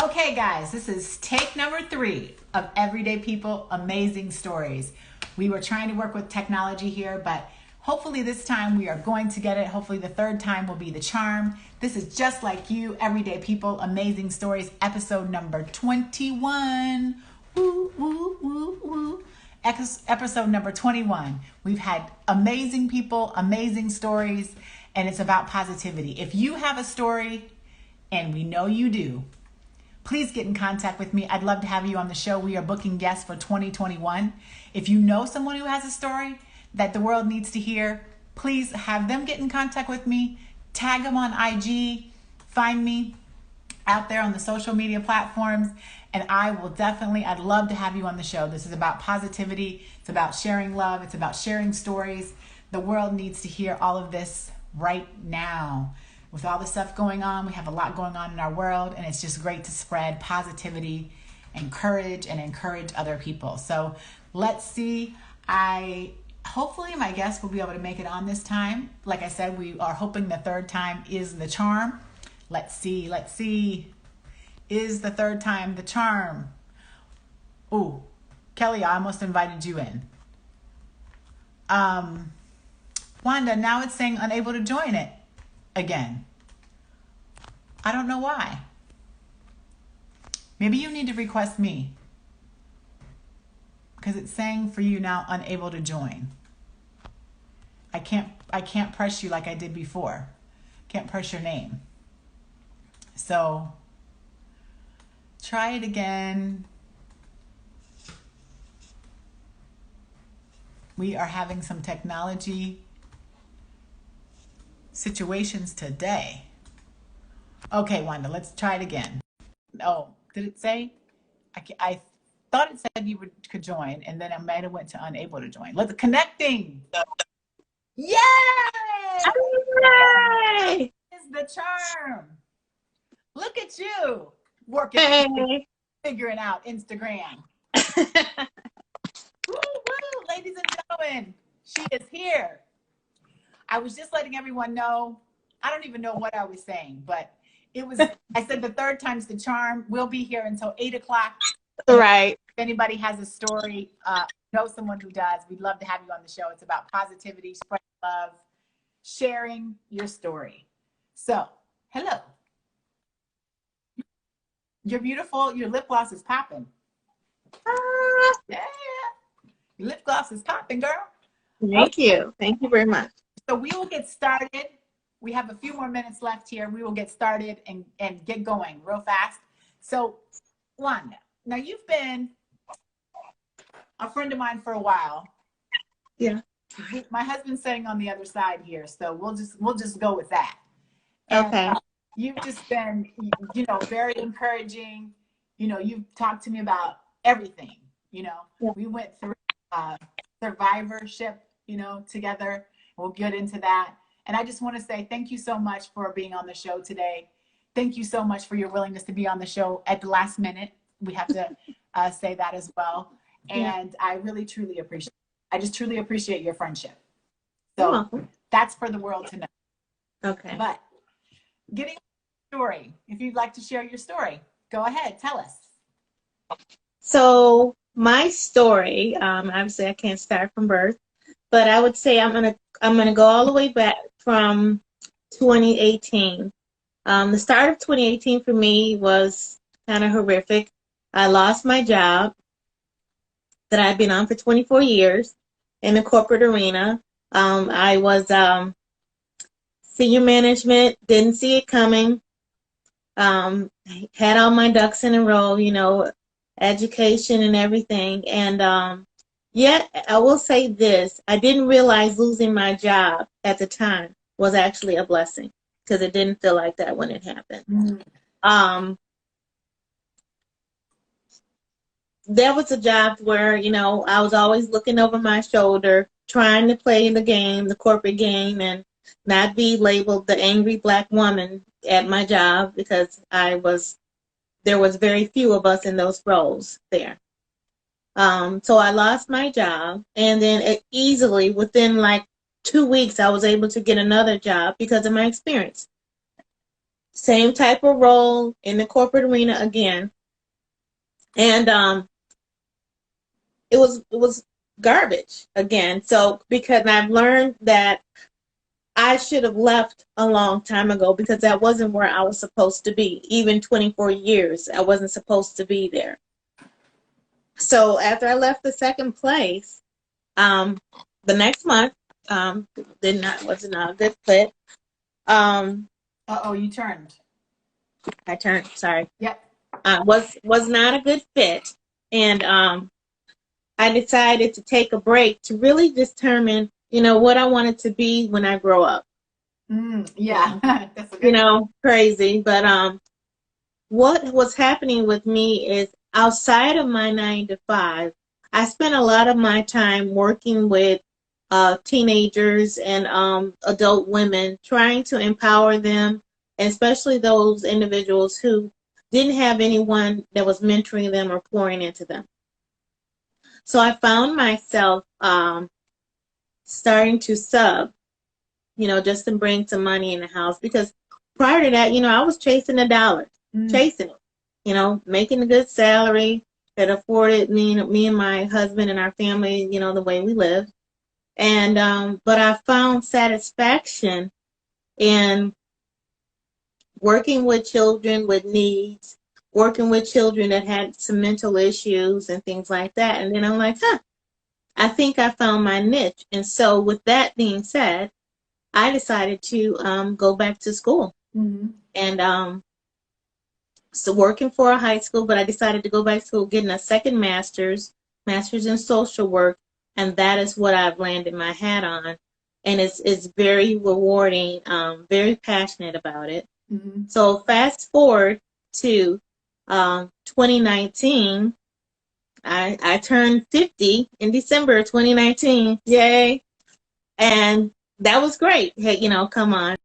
Okay, guys, this is take number 3 of Everyday People Amazing Stories. We were trying to work with technology here, but hopefully this time we are going to get it. Hopefully the third time will be the charm. This is Just Like You, Everyday People Amazing Stories, episode number 21. Woo, woo, woo, woo. Episode number 21. We've had amazing people, amazing stories, and it's about positivity. If you have a story, and we know you do, please get in contact with me. I'd love to have you on the show. We are booking guests for 2021. If you know someone who has a story that the world needs to hear, please have them get in contact with me. Tag them on IG. Find me out there on the social media platforms. And I'd love to have you on the show. This is about positivity. It's about sharing love. It's about sharing stories. The world needs to hear all of this right now. With all the stuff going on, we have a lot going on in our world, and it's just great to spread positivity and encourage other people. So let's see. Hopefully my guest will be able to make it on this time. Like I said, we are hoping the third time is the charm. Let's see. Is the third time the charm? Oh, Kelly, I almost invited you in. Wanda, now it's saying unable to join it again. I don't know why. Maybe you need to request me, because it's saying for you now unable to join. I can't press you like I did before. Can't press your name. So try it again. We are having some technology situations today. Okay, Wanda, let's try it again. Oh, did it say? I thought it said you could join, and then I might have went to unable to join. Let's connecting. Yay! Hooray! Is the charm. Look at you working, figuring out Instagram. Woo, woo, ladies and gentlemen, she is here. I was just letting everyone know. I don't even know what I was saying, but I said the third time's the charm. We'll be here until 8 o'clock. Right. If anybody has a story, know someone who does, we'd love to have you on the show. It's about positivity, spreading love, sharing your story. So, hello. You're beautiful. Your lip gloss is popping. Yeah. Your lip gloss is popping, girl. Thank you. Thank you very much. So we will get started. We have a few more minutes left here. We will get started and get going real fast. So, Wanda, now you've been a friend of mine for a while. Yeah. My husband's sitting on the other side here, so we'll just go with that. And, okay. You've just been, very encouraging. You've talked to me about everything. Yeah. We went through survivorship, together. We'll get into that. And I just want to say thank you so much for being on the show today. Thank you so much for your willingness to be on the show at the last minute. We have to say that as well. And I really, truly appreciate it. I just truly appreciate your friendship. So that's for the world to know. Okay. But getting to the story, if you'd like to share your story, go ahead, tell us. So my story, obviously I can't start from birth, but I would say I'm gonna go all the way back from 2018. The start of 2018 for me was kind of horrific. I lost my job that I'd been on for 24 years in the corporate arena. I was senior management, didn't see it coming. Had all my ducks in a row, education and everything. And yet, I will say this, I didn't realize losing my job at the time was actually a blessing, because it didn't feel like that when it happened. Mm-hmm. There was a job where, I was always looking over my shoulder, trying to play the game, the corporate game, and not be labeled the angry Black woman at my job, because there was very few of us in those roles there. So I lost my job, and then easily within like 2 weeks, I was able to get another job because of my experience. Same type of role in the corporate arena again. And it was garbage again. So because I've learned that I should have left a long time ago because that wasn't where I was supposed to be. Even 24 years, I wasn't supposed to be there. So after I left the second place, the next month, was not a good fit. You turned. I turned, sorry. Yep. Was not a good fit. And I decided to take a break to really determine, what I wanted to be when I grow up. Yeah. That's a good Crazy. But what was happening with me is outside of my 9 to 5, I spent a lot of my time working with teenagers and adult women, trying to empower them, and especially those individuals who didn't have anyone that was mentoring them or pouring into them. So I found myself starting to sub, just to bring some money in the house. Because prior to that, I was chasing the dollar, chasing it, making a good salary that afforded me and my husband and our family, the way we lived. And but I found satisfaction in working with children with needs, working with children that had some mental issues and things like that. And then I'm like, I think I found my niche. And so with that being said, I decided to go back to school. And so working for a high school, but I decided to go back to school, getting a second master's in social work. And that is what I've landed my hat on. And it's very rewarding, very passionate about it. So fast forward to 2019, I turned 50 in December 2019. Yay. And that was great. Hey, come on.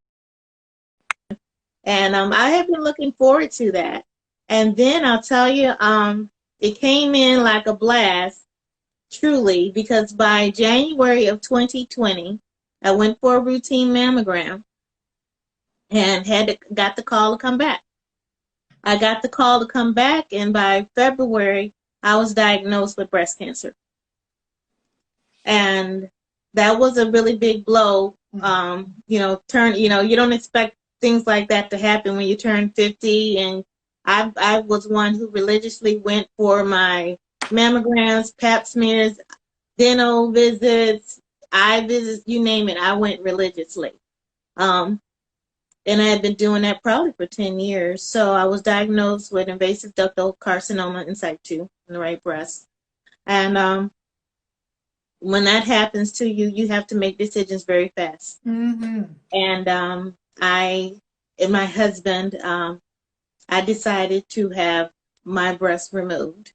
And I have been looking forward to that. And then I'll tell you, it came in like a blast, truly, because by January of 2020, I went for a routine mammogram and got the call to come back. I got the call to come back, and by February, I was diagnosed with breast cancer. And that was a really big blow. You don't expect things like that to happen when you turn 50. And I was one who religiously went for my mammograms, pap smears, dental visits, eye visits, you name it. I went religiously. And I had been doing that probably for 10 years. So I was diagnosed with invasive ductal carcinoma in situ in the right breast. And when that happens to you, you have to make decisions very fast. And I and my husband, I decided to have my breast removed,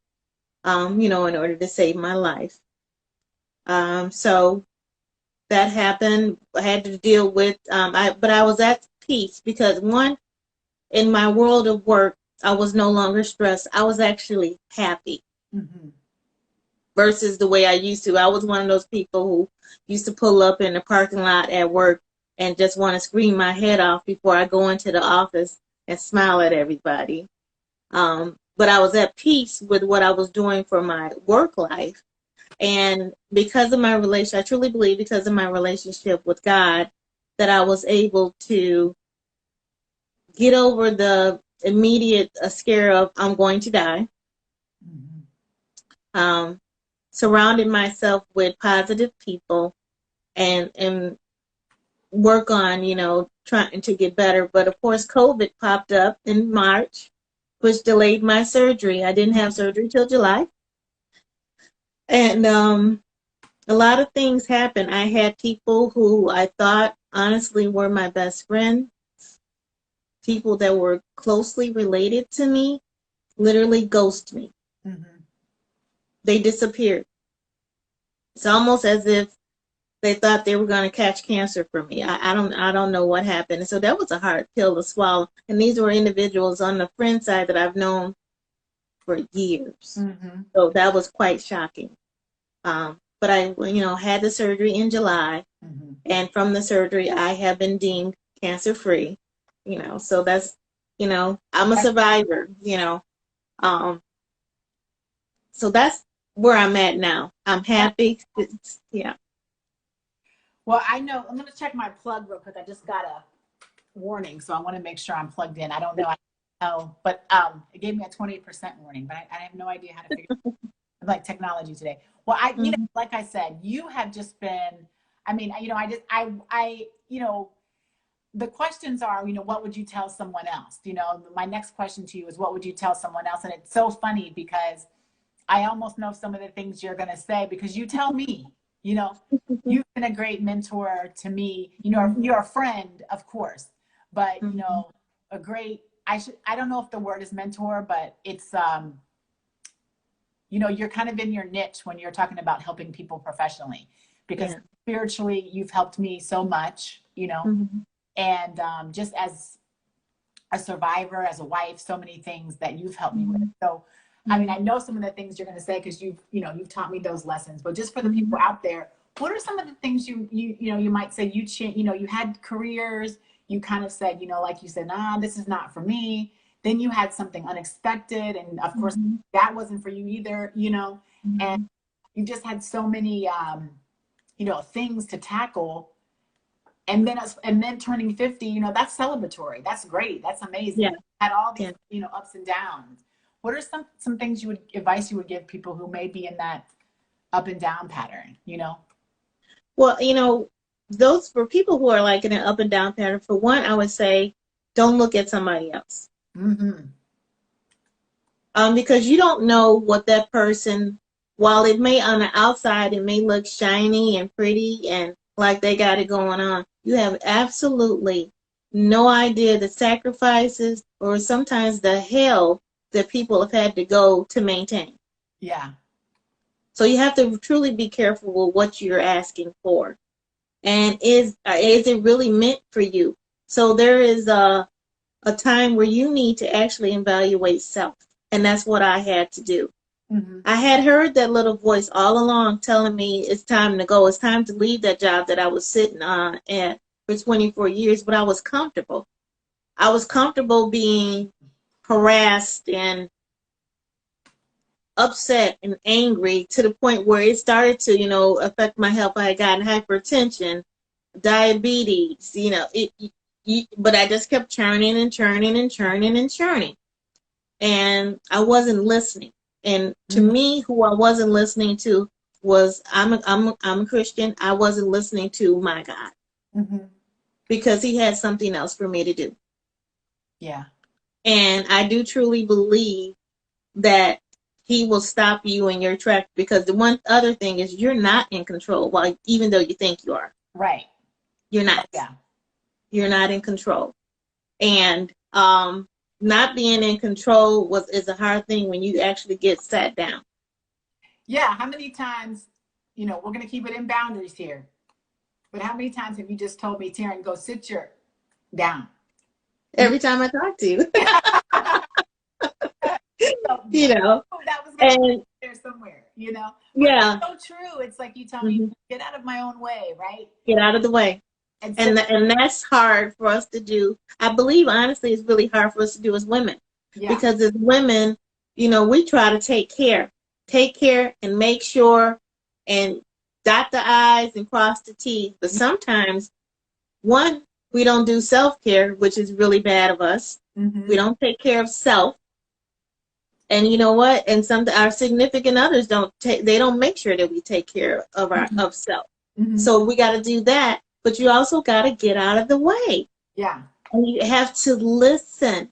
in order to save my life. So that happened. I had to deal with, but I was at peace because one, in my world of work, I was no longer stressed. I was actually happy versus the way I used to. I was one of those people who used to pull up in the parking lot at work and just want to scream my head off before I go into the office and smile at everybody. But I was at peace with what I was doing for my work life. And because of my relationship, I truly believe because of my relationship with God, that I was able to get over the immediate scare of I'm going to die. Surrounded myself with positive people and work on, trying to get better. But of course, COVID popped up in March, which delayed my surgery. I didn't have surgery till July. And a lot of things happened. I had people who I thought honestly were my best friends, people that were closely related to me, literally ghost me. They disappeared. It's almost as if they thought they were going to catch cancer from me. I don't know what happened. And so that was a hard pill to swallow. And these were individuals on the friend side that I've known for years. So that was quite shocking. But I, had the surgery in July, and from the surgery, I have been deemed cancer-free. So that's You know, I'm a survivor, you know. Um, so that's where I'm at now. I'm happy. Yeah. Well, I know. I'm going to check my plug real quick. I just got a warning, so I want to make sure I'm plugged in. I don't know. I don't know, but it gave me a 28% warning, but I have no idea how to figure like technology today. Well, Mm-hmm. like I said, you have just been. I mean, the questions are, what would you tell someone else? My next question to you is, what would you tell someone else? And it's so funny because I almost know some of the things you're going to say because you tell me, you know, you've been a great mentor to me. You're a friend, of course, but Mm-hmm. a great, I don't know if the word is mentor, but it's, you're kind of in your niche when you're talking about helping people professionally because Yeah. spiritually you've helped me so much, Mm-hmm. and just as a survivor, as a wife, so many things that you've helped me with. So, I mean, I know some of the things you're going to say because you've taught me those lessons. But just for the Mm-hmm. people out there, what are some of the things you might say you had careers, you kind of said, like you said, nah, this is not for me. Then you had something unexpected, and of course, Mm-hmm. that wasn't for you either. And Mm-hmm. you just had so many things to tackle, and then turning 50, that's celebratory, that's great, that's Yeah. amazing. Had all these Yeah. ups and downs. What are some things advice you would give people who may be in that up and down pattern? Well, those for people who are like in an up and down pattern, for one, I would say don't look at somebody else. Mm-hmm. Because you don't know what that person, while it may on the outside, it may look shiny and pretty and like they got it going on. You have absolutely no idea the sacrifices or sometimes the hell that people have had to go to maintain. Yeah. So you have to truly be careful with what you're asking for. And is it really meant for you? So there is a time where you need to actually evaluate self. And that's what I had to do. Mm-hmm. I had heard that little voice all along telling me it's time to go. It's time to leave that job that I was sitting on at for 24 years, but I was comfortable. I was comfortable being harassed and upset and angry to the point where it started to, affect my health. I had gotten hypertension, diabetes, but I just kept churning and churning and churning and churning. And I wasn't listening. And to Mm-hmm. me, who I wasn't listening to was I'm a Christian. I wasn't listening to my God Mm-hmm. because He had something else for me to do. Yeah. And I do truly believe that He will stop you in your track, because the one other thing is you're not in control. While even though you think you are, Right. you're not. Yeah. You're not in control. And not being in control is a hard thing when you actually get sat down. Yeah. How many times, we're going to keep it in boundaries here, but how many times have you just told me, Taryn, go sit your down? Every time I talk to you. So you know, that was going to be and there somewhere, but yeah, it's so true. It's like you tell me, hmm get out of my own way, right? get out of the way. And And sit. and that's hard for us to do. I believe honestly it's really hard for us to do as women, Yeah. because as women, we try to take care and make sure and dot the I's and cross the T's. But sometimes, one, we don't do self-care, which is really bad of us. Mm-hmm. We don't take care of self. And you know what? And some our significant others they don't make sure that we take care of our Mm-hmm. of self. Mm-hmm. So we got to do that, but you also got to get out of the way. Yeah. And you have to listen.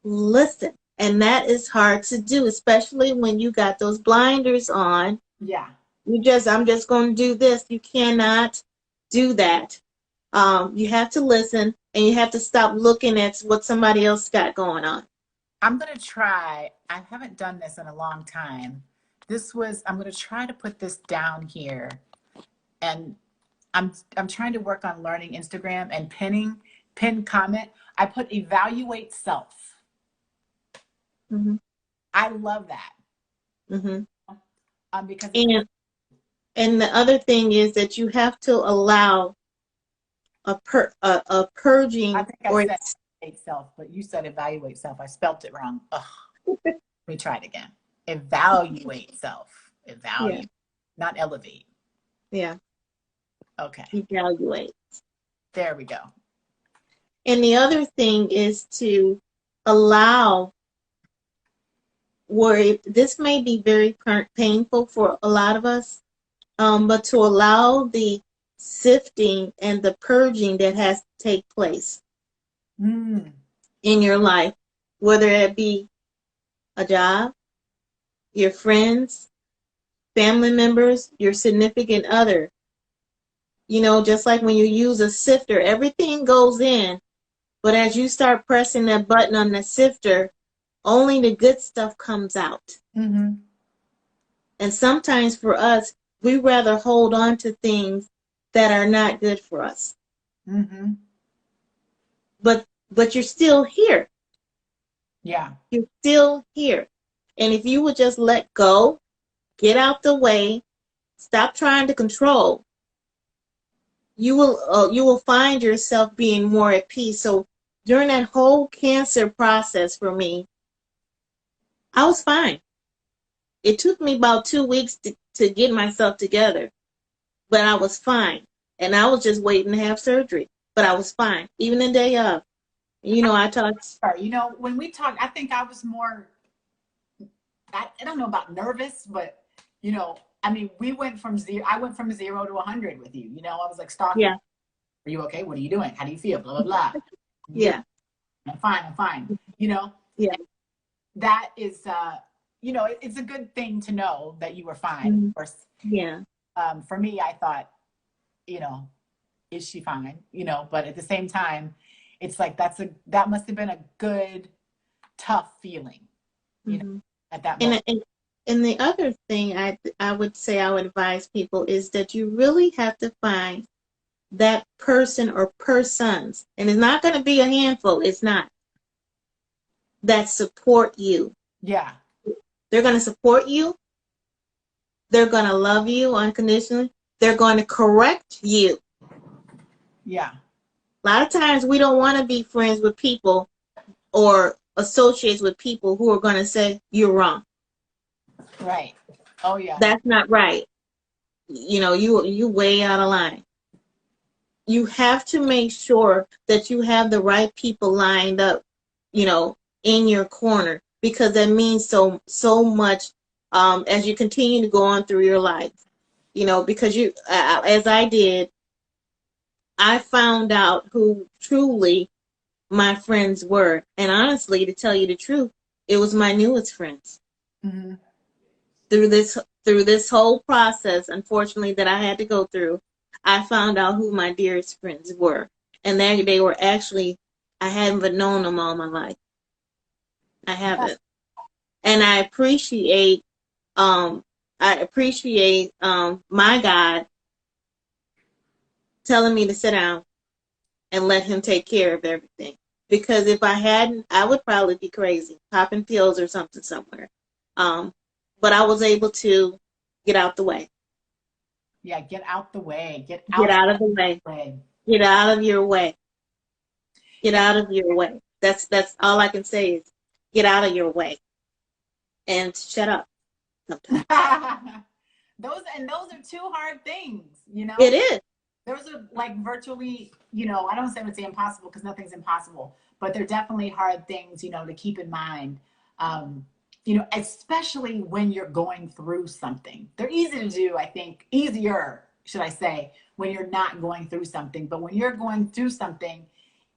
Listen. And that is hard to do, especially when you got those blinders on. Yeah. I'm just going to do this. You cannot do that. You have to listen, and you have to stop looking at what somebody else got going on. I'm going to try. I haven't done this in a long time. I'm going to try to put this down here. And I'm trying to work on learning Instagram and pin comment. I put evaluate self. Mm-hmm. I love that. Mm-hmm. Because And the other thing is that you have to allow a I purging think I or said self, but you said evaluate self. I spelt it wrong. Ugh. Let me try it again. Evaluate self. Yeah, Evaluate, not elevate. yeah, Okay. evaluate. There we go. And the other thing is to allow where this may be very painful for a lot of us, but to allow the sifting and the purging that has to take place in your life, whether it be a job, your friends, family members, your significant other. You know, just like when you use a sifter, everything goes in, but as you start pressing that button on the sifter, only the good stuff comes out. Mm-hmm. And sometimes for us, we rather hold on to things that are not good for us. Mm-hmm. But you're still here. Yeah. You're still here. And if you would just let go, get out the way, stop trying to control, you will find yourself being more at peace. So during that whole cancer process for me, I was fine. It took me about 2 weeks to get myself together, but I was fine. And I was just waiting to have surgery, but I was fine, even the day of. You know, I talked. You know, when we talked, I think I was more, I don't know about nervous, but, you know, I mean, I went from 0 to 100 with you. You know, I was like stalking. Yeah. Are you okay? What are you doing? How do you feel? Blah, blah, blah. Yeah. I'm fine. I'm fine. You know? Yeah. That is, you know, it's a good thing to know that you were fine. Mm-hmm. Of course. Yeah. For me, I thought, you know, is she fine? You know, but at the same time, it's like that must have been a good, tough feeling, you know, at that moment. And the other thing I would say I would advise people is that you really have to find that person or persons, and it's not going to be a handful, it's not, that support you. Yeah. They're going to support you. They're going to love you unconditionally. They're going to correct you. Yeah. A lot of times we don't want to be friends with people or associates with people who are going to say, you're wrong. Right. Oh, yeah. That's not right. You know, you way out of line. You have to make sure that you have the right people lined up, you know, in your corner, because that means so much as you continue to go on through your life. You know, because you, as I did, I found out who truly my friends were. And honestly, to tell you the truth, it was my newest friends. Mm-hmm. Through this whole process, unfortunately, that I had to go through, I found out who my dearest friends were. And they were actually, I haven't known them all my life. I haven't. And I appreciate my God telling me to sit down and let him take care of everything. Because if I hadn't, I would probably be crazy, popping pills or something somewhere. But I was able to get out the way. Yeah, get out the way. Get out of the way. Get out of your way. Get out of your way. That's all I can say is get out of your way. And shut up sometimes. Those are two hard things, you know? It is. Those are like virtually, you know, I don't say it's impossible because nothing's impossible, but they're definitely hard things, you know, to keep in mind. You know, especially when you're going through something. They're easy to do, I think, easier, should I say, when you're not going through something. But when you're going through something,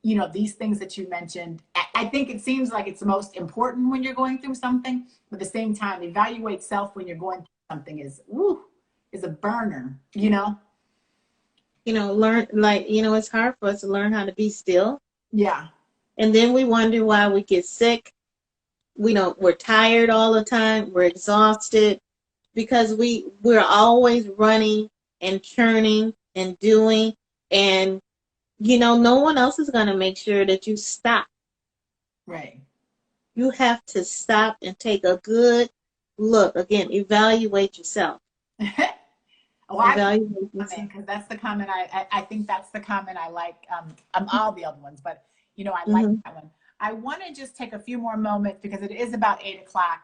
you know, these things that you mentioned, I think it seems like it's most important when you're going through something. But at the same time, evaluate self when you're going through something is a burner, you know? You know, learn, like, you know, it's hard for us to learn how to be still. Yeah. And then we wonder why we get sick. We know we're tired all the time. We're exhausted because we're always running and churning and doing. And, you know, no one else is going to make sure that you stop. Right. You have to stop and take a good look. Again, evaluate yourself. Because that's the comment I think that's the comment I like. All the other ones, but I like Mhm. that one. I want to just take a few more moments because it is about 8 o'clock,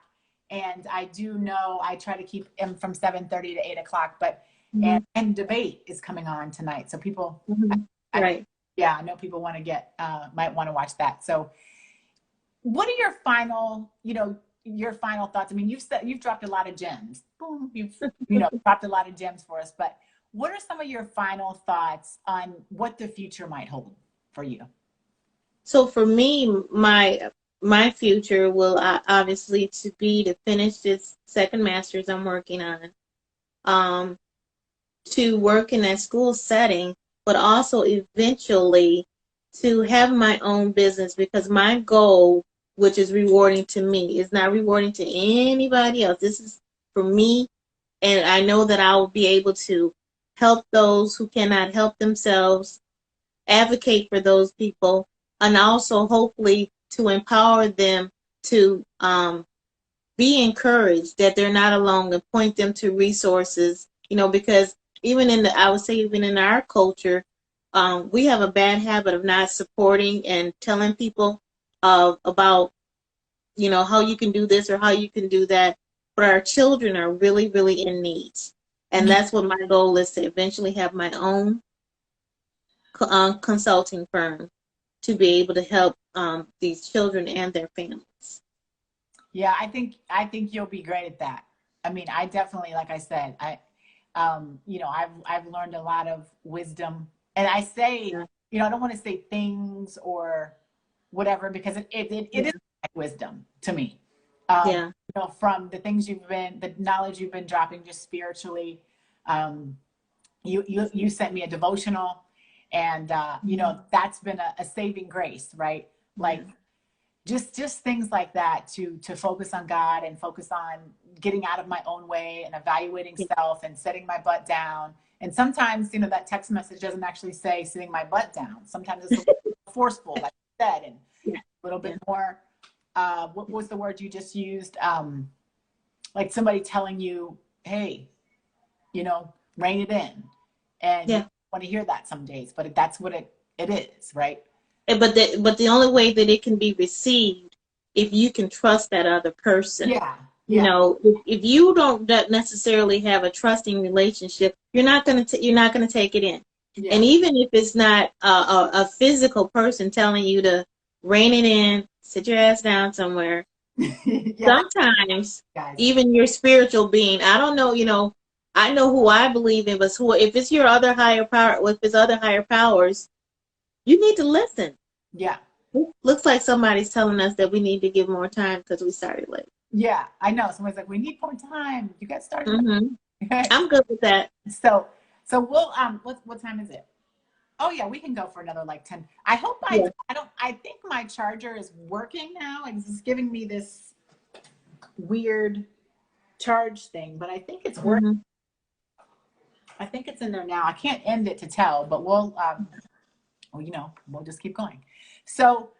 and I do know I try to keep them from 7:30 to 8 o'clock. But Mhm. and debate is coming on tonight, so people, Mhm. I, Right. yeah, I know people want to get might want to watch that. So, what are your final, your final thoughts? I mean, you've dropped a lot of gems. Boom, you've dropped a lot of gems for us. But what are some of your final thoughts on what the future might hold for you? So for me, my future will obviously to be to finish this second master's I'm working on, um, to work in that school setting, but also eventually to have my own business because my goal, which is rewarding to me, is not rewarding to anybody else. This is for me, and I know that I will be able to help those who cannot help themselves, advocate for those people, and also hopefully to empower them to be encouraged that they're not alone and point them to resources, because even I would say even in our culture, we have a bad habit of not supporting and telling people about, how you can do this or how you can do that. But our children are really, really in need. And that's what my goal is, to eventually have my own consulting firm to be able to help these children and their families. Yeah, I think you'll be great at that. I mean, I definitely, like I said, I've learned a lot of wisdom, and I say, Yeah, I don't want to say things or whatever because it is yeah, like wisdom to me. yeah. From the knowledge you've been dropping just spiritually. Um, you sent me a devotional, and Mhm. that's been a saving grace, right? Yeah. Like just things like that to focus on God and focus on getting out of my own way and evaluating Yeah. self and setting my butt down. And sometimes, that text message doesn't actually say sitting my butt down. Sometimes it's a little forceful, like you said, and Yeah. a little Yeah. bit more. What was the word you just used? Like somebody telling you, "Hey, rein it in," and you Yeah. don't want to hear that some days, but that's what it is, right? But the only way that it can be received, if you can trust that other person. Yeah, yeah, If you don't necessarily have a trusting relationship, you're not gonna take it in. yeah, And even if it's not a physical person telling you to rein it in, sit your ass down somewhere, yeah, sometimes guys. even your spiritual being, I don't know, I know who I believe in, but if it's your other higher power, if it's other higher powers, you need to listen. Yeah. Looks like somebody's telling us that we need to give more time because we started late. Yeah, I know. Somebody's like, we need more time. You got started Hmm. late. I'm good with that. so so we'll what time is it? Oh yeah, we can go for another like 10. I hope Yeah. I think my charger is working now and it's giving me this weird charge thing, but I think it's working. Hmm. I think it's in there now. I can't end it to tell, but we'll just keep going. So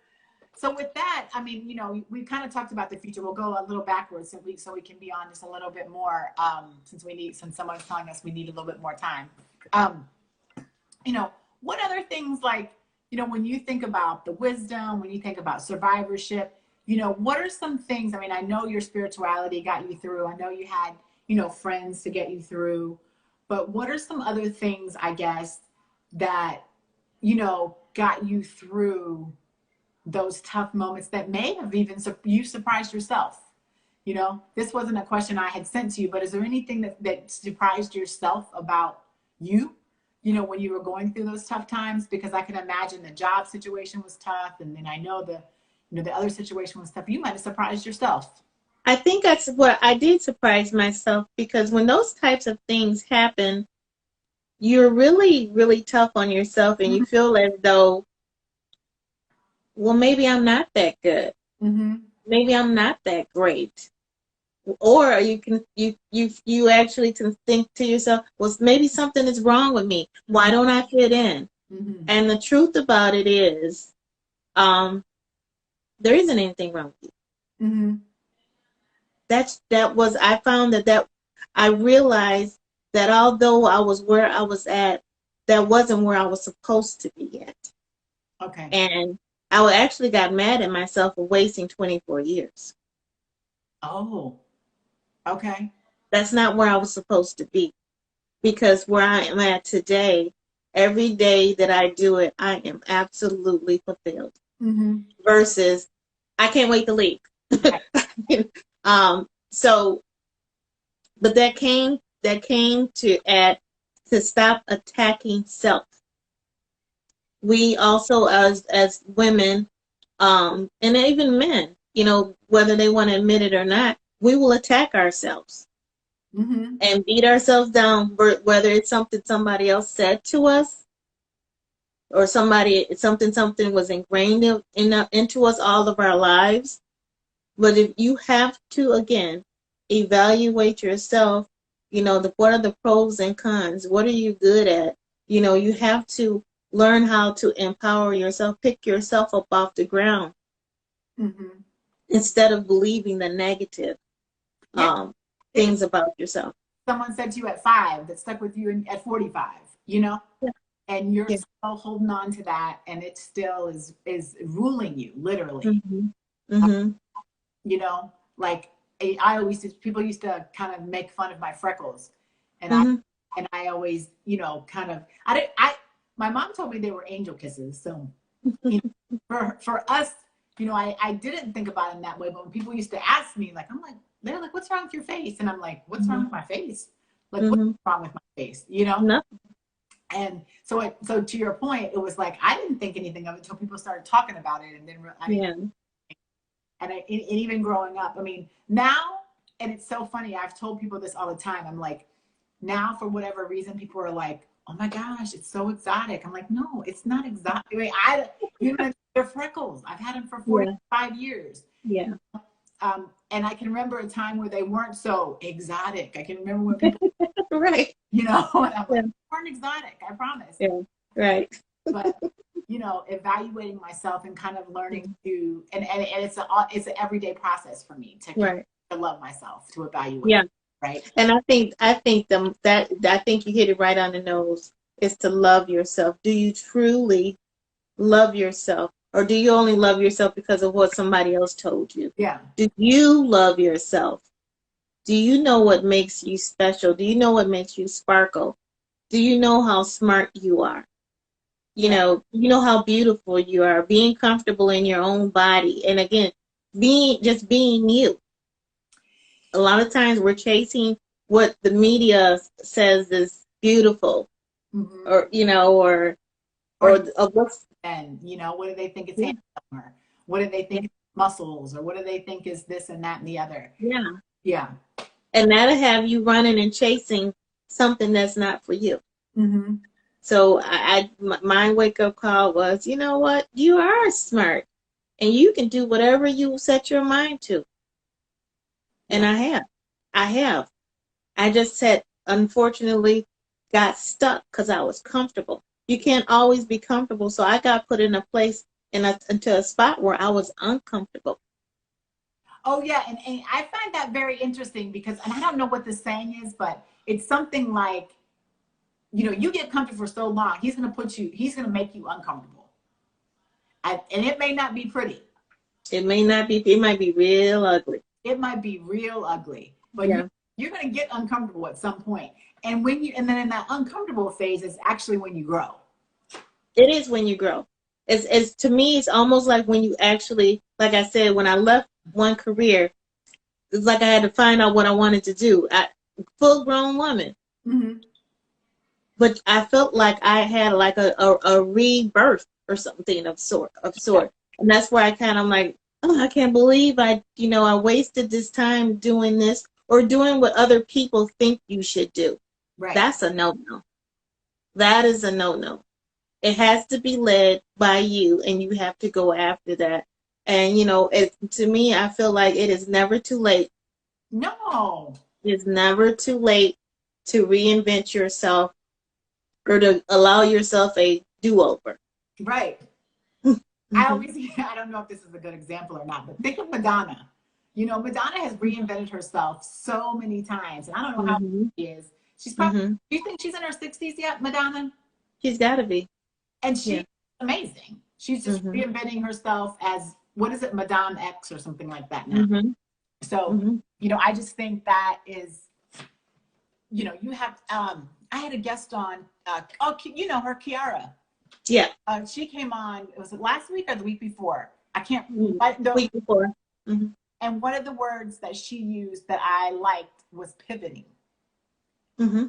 So with that, I mean, we kind of talked about the future. We'll go a little backwards so we can be on just a little bit more, since someone's telling us we need a little bit more time. Um, what other things like, when you think about the wisdom, when you think about survivorship, what are some things? I mean, I know your spirituality got you through. I know you had, friends to get you through, but what are some other things, I guess, that, got you through those tough moments that may have even you surprised yourself? This wasn't a question I had sent to you, but is there anything that surprised yourself about you, when you were going through those tough times? Because I can imagine the job situation was tough, and then I know the other situation was tough. You might have surprised yourself. I think that's what I did, surprise myself, because when those types of things happen, you're really, really tough on yourself and you feel as though, well, maybe I'm not that good. Mm-hmm. Maybe I'm not that great. Or you actually can think to yourself, well, maybe something is wrong with me. Why don't I fit in? Mm-hmm. And the truth about it is, um, there isn't anything wrong with you. Mm-hmm. I found that I realized that although I was where I was at, that wasn't where I was supposed to be at. Okay. And I actually got mad at myself for wasting 24 years. Oh, okay. That's not where I was supposed to be, because where I am at today, every day that I do it, I am absolutely fulfilled. Mm-hmm. Versus, I can't wait to leave. Right. So, but that came to stop attacking self. We also, as women, and even men, whether they want to admit it or not, we will attack ourselves Mm-hmm. and beat ourselves down, whether it's something somebody else said to us, or something was ingrained into us all of our lives. But if you have to, again, evaluate yourself, what are the pros and cons? What are you good at? You have to learn how to empower yourself, pick yourself up off the ground Mm-hmm. instead of believing the negative Yeah. things about yourself. Someone said to you at 5 that stuck with you at 45, you know? Yeah. And you're Yeah. still holding on to that, and it still is ruling you, literally. Mm-hmm. Mm-hmm. Like people used to kind of make fun of my freckles, and Mm-hmm. I always, kind of, my mom told me they were angel kisses. So, for us, I didn't think about it in that way. But when people used to ask me, they're like, "What's wrong with your face?" And I'm like, "What's wrong with my face? Like, what's Mm-hmm. wrong with my face?" No. And so to your point, it was like I didn't think anything of it until people started talking about it, and then Yeah. and even growing up, I mean, now, and it's so funny. I've told people this all the time. I'm like, now for whatever reason, people are like, "Oh my gosh, it's so exotic." I'm like, "No, it's not exotic. I mean, they're freckles. I've had them for 45 years." Yeah. And I can remember a time where they weren't so exotic. I can remember when people, Right. and I'm like, "They weren't exotic, I promise." Yeah. Right. But evaluating myself and kind of learning to, and it's an everyday process for me Right. to love myself, to evaluate. Yeah. Right. And I think you hit it right on the nose, is to love yourself. Do you truly love yourself? Or do you only love yourself because of what somebody else told you? Yeah. Do you love yourself? Do you know what makes you special? Do you know what makes you sparkle? Do you know how smart you are? You know how beautiful you are, being comfortable in your own body. And again, being you. A lot of times we're chasing what the media says is beautiful, Mm-hmm. or what's, and what do they think is handsome, or what do they think is muscles, or what do they think is this and that and the other. Yeah. And that'll have you running and chasing something that's not for you. Mm-hmm. So my wake up call was, you know what? You are smart, and you can do whatever you set your mind to. And I have. I just said, unfortunately, got stuck because I was comfortable. You can't always be comfortable. So I got put in a place into a spot where I was uncomfortable. Oh yeah, and I find that very interesting because, and I don't know what the saying is, but it's something like, you get comfortable for so long, he's going to make you uncomfortable. And it may not be pretty. It might be real ugly. It might be real ugly, but you're going to get uncomfortable at some point. And and then in that uncomfortable phase is actually when you grow. It is when you grow. It's to me, it's almost like when you actually, like I said, when I left one career, it's like I had to find out what I wanted to do. Full grown woman. Mm-hmm. But I felt like I had like a rebirth or something of sort. And that's where I'm like, oh, I can't believe I wasted this time doing this or doing what other people think you should do. Right. That's a no-no. That is a no-no. It has to be led by you, and you have to go after that. And, to me, I feel like it is never too late. No. It's never too late to reinvent yourself or to allow yourself a do-over. Right. I don't know if this is a good example or not, but think of Madonna. Madonna has reinvented herself so many times, and I don't know how she is. She's probably, do you think she's in her 60s yet, Madonna? She's got to be. And she's amazing. She's just Mm-hmm. reinventing herself as, what is it, Madame X or something like that now. Mm-hmm. So, Mm-hmm. I just think that is, you have, I had a guest on, her, Kiara. Yeah. She came on, was it last week or the week before? I can't, Mm-hmm. I, no, Week before. Mm-hmm. and one of the words that she used that I liked was pivoting. Mm-hmm.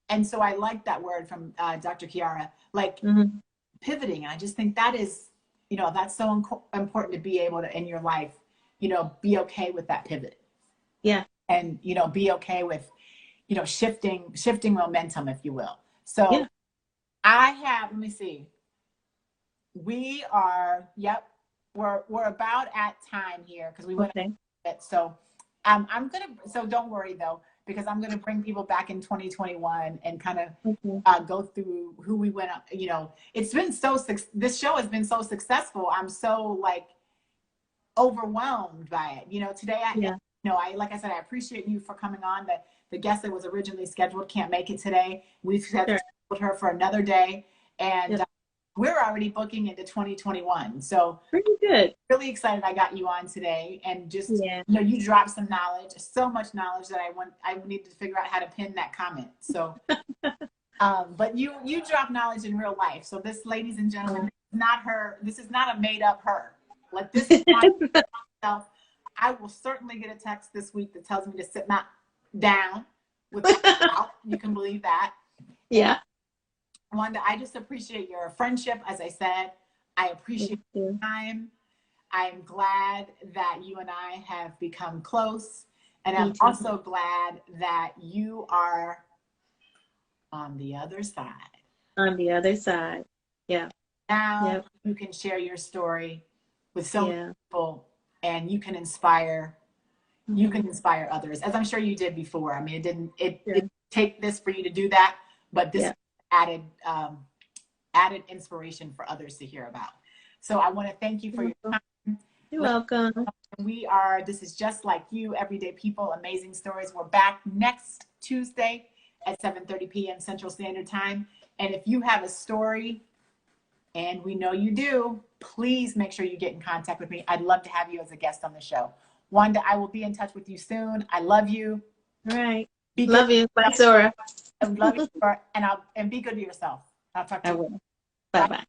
And so I liked that word from Dr. Kiara, like Mm-hmm. pivoting. And I just think that is, that's so important to be able to, in your life, be okay with that pivot. Yeah. And, be okay with, shifting momentum, if you will. So Yeah. let me see. We are, yep, we're about at time here because we went Okay. a bit. So so don't worry though, because I'm gonna bring people back in 2021 and kind of Okay. go through who we went. It's been this show has been so successful. I'm so like overwhelmed by it. Today Yeah. like I said, I appreciate you for coming on. The guest that was originally scheduled can't make it today. We've scheduled her for another day, and Yep. we're already booking into 2021. So Pretty good. really excited I got you on today, and just Yeah. you dropped some knowledge, so much knowledge that I needed to figure out how to pin that comment. So but you drop knowledge in real life. So this, ladies and gentlemen, this is not a made up her. Like, this is myself. I will certainly get a text this week that tells me to sit not down with my mouth. You can believe that. Yeah. Wanda, I just appreciate your friendship. As I said, I appreciate your time. I'm glad that you and I have become close. And I'm also glad that you are on the other side. On the other side. Yeah. Now you can share your story with so many people, and you can inspire others, as I'm sure you did before. I mean, it didn't take this for you to do that, but this added inspiration for others to hear about. So I want to thank you for your time. You're welcome. This is Just Like You, Everyday People, Amazing Stories. We're back next Tuesday at 7:30 p.m. Central Standard Time. And if you have a story, and we know you do, please make sure you get in contact with me. I'd love to have you as a guest on the show. Wanda, I will be in touch with you soon. I love you. All right. Be love good. You. Bye, Zora. I love you. And be good to yourself. I'll talk to you. I will. Bye-bye.